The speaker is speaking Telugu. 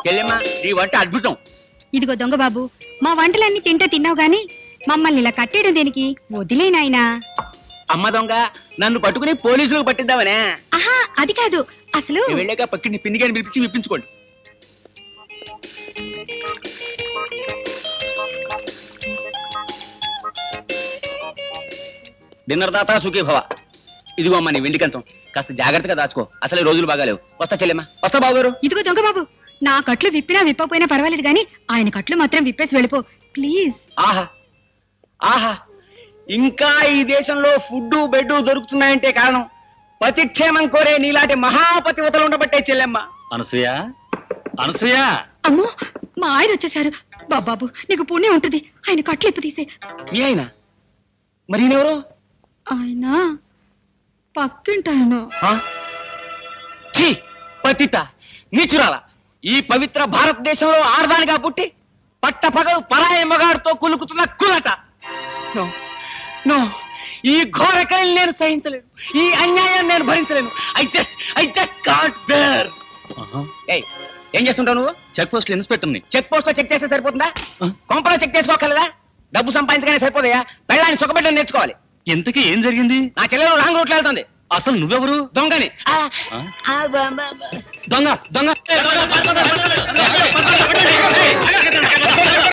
చెల్లెమ్మా నీ వంట అద్భుతం. ఇదిగో దొంగ బాబు, మా వంటలన్నీ తిన్నావు గాని మమ్మల్ని ఇలా కట్టేయడం దేనికి? వదిలేనాయనా. అమ్మ దొంగ, నన్ను పట్టుకుని పోలీసులకు పట్టిద్దామనే? ఆహా, అది కాదు. అసలు వెళ్ళాక పక్కింటి పిండిగాని పిలిపించి విప్పించుకోండి. డిన్నర్ దాతా సుఖీ భవ. ఇదిగో అమ్మ నీ వెండి కంచం, కాస్త జాగ్రత్తగా దాచుకో. అసలు రోజులు బాగాలేవు. వస్తా చెల్లెమ్మా. వస్తా బాబు గారు. ఇదిగో దొంగ బాబు, నా కట్లు విప్పినా విప్పపోయినా పర్వాలేదు గాని ఆయన కట్లు మాత్రం విప్పేసి వెళ్ళిపో ప్లీజ్. ఆహా ఆహా, ఇంకా ఈ దేశంలో ఫుడ్ బెడ్ దొరుకుతున్నాయంటే కారణం పతిక్షేమం కోరే నీలాంటి మహాపతివతలు ఉండబట్టే చెల్లెమ్మ. అనసూయ, అనసూయ. అమ్మో, మా ఆయన వచ్చేసారు. బాబాబు నీకు పుణ్యం ఉంటుంది, ఆయన కట్లు ఇప్పు తీసే. మీ ఆయన? మరి ఈయనెవరు? ఆయన పక్కింటాయన. పతిత నీచురాల, ఈ పవిత్ర భారతదేశంలో ఆర్దానిగా పుట్టి పట్టపగలు పరాయి మగాడితో కులుకుతున్న కులట. నో నో, ఈ ఘోర కళని నేను సహించలేను, ఈ అన్యాయాన్ని నేను భరించలేను. I just can't bear. ఏం చేస్తుంటావు నువ్వు? చెక్ పోస్ట్ ఇన్స్పెక్టర్ని. చెక్ పోస్ట్ లో చెక్ చేస్తే సరిపోతుందా? కొంపలో చెక్ చేసుకోగలదా? డబ్బు సంపాదించగానే సరిపోదయా? పెళ్ళాన్ని సుఖపెట్టడం నేర్చుకోవాలి. ఇంతకీ ఏం జరిగింది? నా చెల్లెలు రాంగ్ రూట్లో వెళ్తుంది. అసలు నువ్వెవరు? దొంగని. దొంగ దొంగ